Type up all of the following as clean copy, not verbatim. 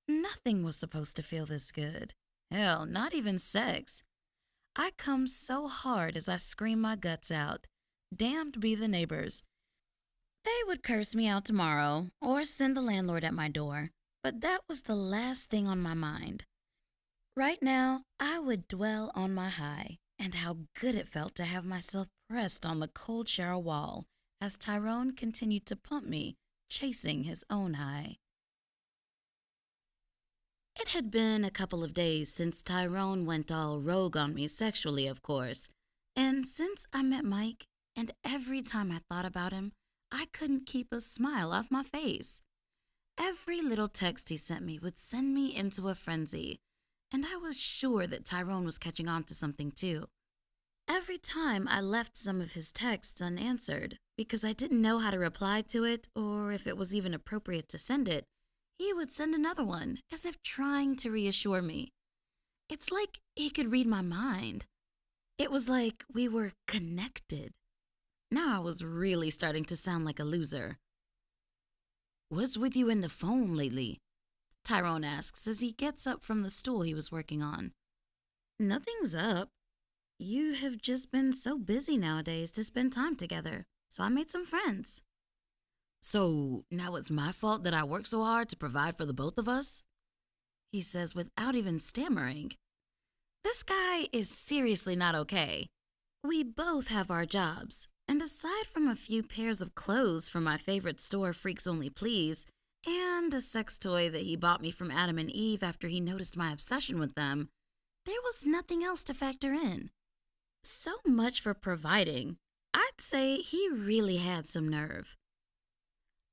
Nothing was supposed to feel this good. Hell, not even sex. I come so hard as I scream my guts out. Damned be the neighbors. They would curse me out tomorrow or send the landlord at my door, but that was the last thing on my mind. Right now, I would dwell on my high and how good it felt to have myself pressed on the cold shower wall as Tyrone continued to pump me, chasing his own high. It had been a couple of days since Tyrone went all rogue on me sexually, of course. And since I met Mike, and every time I thought about him, I couldn't keep a smile off my face. Every little text he sent me would send me into a frenzy, and I was sure that Tyrone was catching on to something too. Every time I left some of his texts unanswered because I didn't know how to reply to it or if it was even appropriate to send it, he would send another one as if trying to reassure me. It's like he could read my mind. It was like we were connected. Now I was really starting to sound like a loser. "What's with you and the phone lately?" Tyrone asks as he gets up from the stool he was working on. "Nothing's up. You have just been so busy nowadays to spend time together, so I made some friends." "So now it's my fault that I work so hard to provide for the both of us?" he says without even stammering. This guy is seriously not okay. We both have our jobs, and aside from a few pairs of clothes from my favorite store, Freaks Only Please, and a sex toy that he bought me from Adam and Eve after he noticed my obsession with them, there was nothing else to factor in. So much for providing. I'd say he really had some nerve.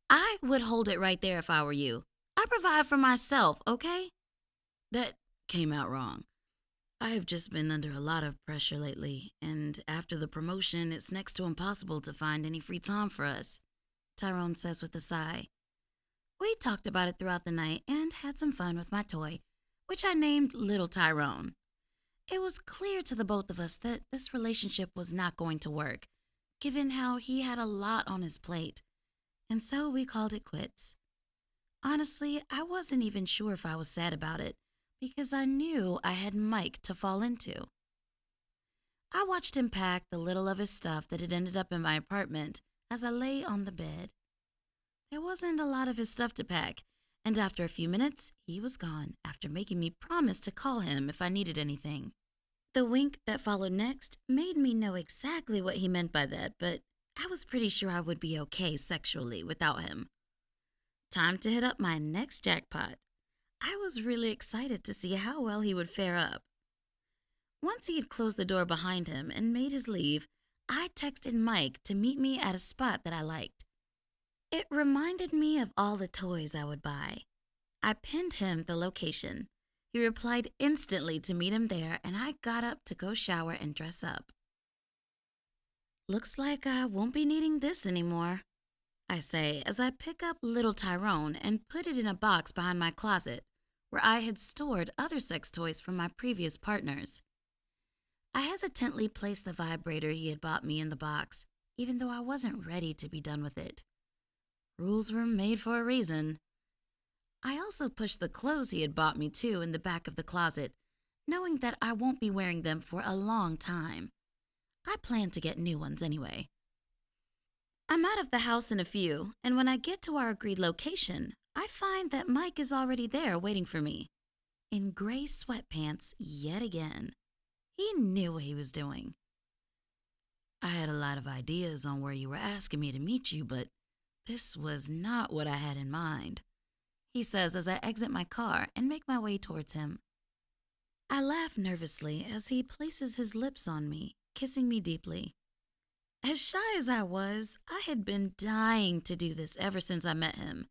I would hold it right there if I were you. I provide for myself, okay? That came out wrong. I have just been under a lot of pressure lately, and after the promotion, it's next to impossible to find any free time for us, Tyrone says with a sigh. We talked about it throughout the night and had some fun with my toy, which I named Little Tyrone. It was clear to the both of us that this relationship was not going to work, given how he had a lot on his plate, and so we called it quits. Honestly, I wasn't even sure if I was sad about it, because I knew I had Mike to fall into. I watched him pack the little of his stuff that had ended up in my apartment as I lay on the bed. There wasn't a lot of his stuff to pack, and after a few minutes, he was gone after making me promise to call him if I needed anything. The wink that followed next made me know exactly what he meant by that, but I was pretty sure I would be okay sexually without him. Time to hit up my next jackpot. I was really excited to see how well he would fare up. Once he had closed the door behind him and made his leave, I texted Mike to meet me at a spot that I liked. It reminded me of all the toys I would buy. I pinned him the location. He replied instantly to meet him there, and I got up to go shower and dress up. Looks like I won't be needing this anymore, I say as I pick up little Tyrone and put it in a box behind my closet, where I had stored other sex toys from my previous partners. I hesitantly placed the vibrator he had bought me in the box, even though I wasn't ready to be done with it. Rules were made for a reason. I also pushed the clothes he had bought me too in the back of the closet, knowing that I won't be wearing them for a long time. I plan to get new ones anyway. I'm out of the house in a few, and when I get to our agreed location, I find that Mike is already there waiting for me. In gray sweatpants yet again. He knew what he was doing. "I had a lot of ideas on where you were asking me to meet you, but this was not what I had in mind," he says as I exit my car and make my way towards him. I laugh nervously as he places his lips on me, kissing me deeply. As shy as I was, I had been dying to do this ever since I met him.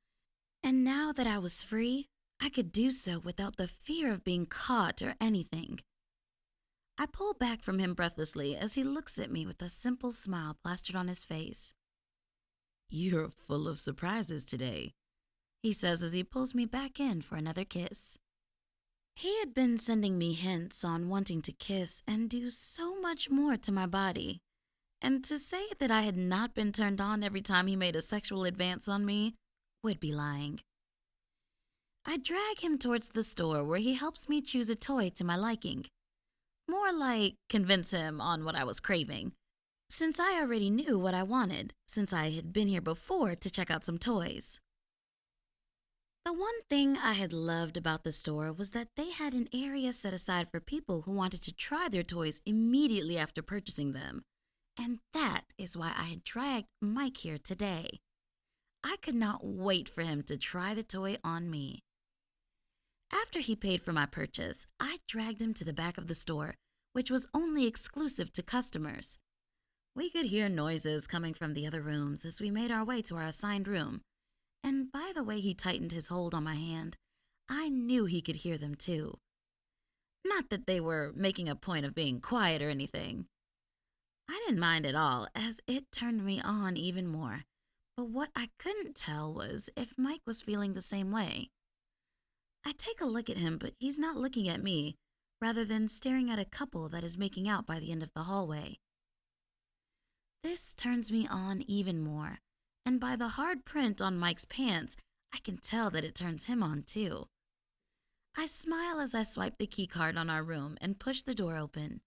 And now that I was free, I could do so without the fear of being caught or anything. I pull back from him breathlessly as he looks at me with a simple smile plastered on his face. "You're full of surprises today," he says as he pulls me back in for another kiss. He had been sending me hints on wanting to kiss and do so much more to my body. And to say that I had not been turned on every time he made a sexual advance on me would be lying. I drag him towards the store where he helps me choose a toy to my liking. More like convince him on what I was craving, since I already knew what I wanted, since I had been here before to check out some toys. The one thing I had loved about the store was that they had an area set aside for people who wanted to try their toys immediately after purchasing them. And that is why I had dragged Mike here today. I could not wait for him to try the toy on me. After he paid for my purchase, I dragged him to the back of the store, which was only exclusive to customers. We could hear noises coming from the other rooms as we made our way to our assigned room, and by the way he tightened his hold on my hand, I knew he could hear them too. Not that they were making a point of being quiet or anything. I didn't mind at all, as it turned me on even more. But what I couldn't tell was if Mike was feeling the same way. I take a look at him, but he's not looking at me, rather than staring at a couple that is making out by the end of the hallway. This turns me on even more, and by the hard print on Mike's pants, I can tell that it turns him on too. I smile as I swipe the key card on our room and push the door open.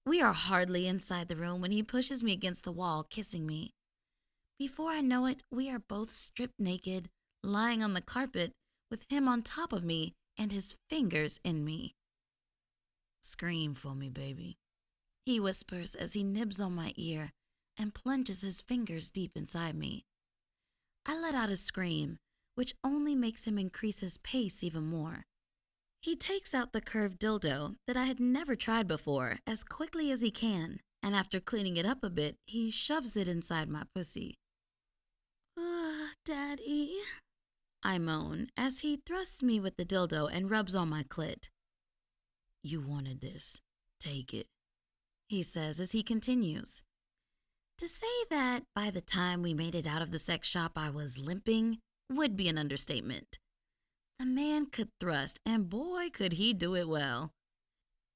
We are hardly inside the room when he pushes me against the wall, kissing me. Before I know it, we are both stripped naked, lying on the carpet, with him on top of me and his fingers in me. "Scream for me, baby," he whispers as he nibs on my ear and plunges his fingers deep inside me. I let out a scream, which only makes him increase his pace even more. He takes out the curved dildo that I had never tried before as quickly as he can, and after cleaning it up a bit, he shoves it inside my pussy. "Ugh, Daddy," I moan as he thrusts me with the dildo and rubs on my clit. "You wanted this. Take it," he says as he continues. To say that by the time we made it out of the sex shop I was limping would be an understatement. The man could thrust, and boy could he do it well.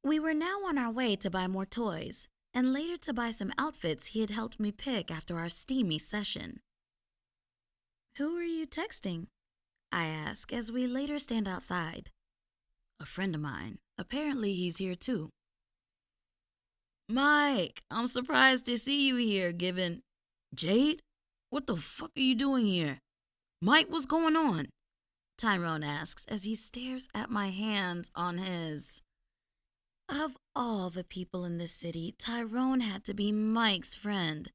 We were now on our way to buy more toys, and later to buy some outfits he had helped me pick after our steamy session. "Who are you texting?" I ask as we later stand outside. "A friend of mine. Apparently he's here too." "Mike, I'm surprised to see you here, given..." "Jade? What the fuck are you doing here? Mike, what's going on?" Tyrone asks as he stares at my hands on his. Of all the people in this city, Tyrone had to be Mike's friend.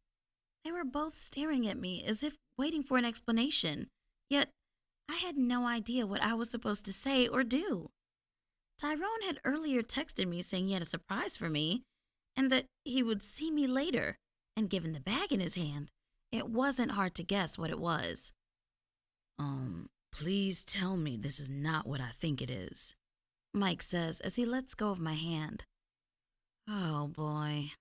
They were both staring at me as if waiting for an explanation, yet I had no idea what I was supposed to say or do. Tyrone had earlier texted me saying he had a surprise for me, and that he would see me later, and given the bag in his hand, it wasn't hard to guess what it was. Please tell me this is not what I think it is," Mike says as he lets go of my hand. Oh boy,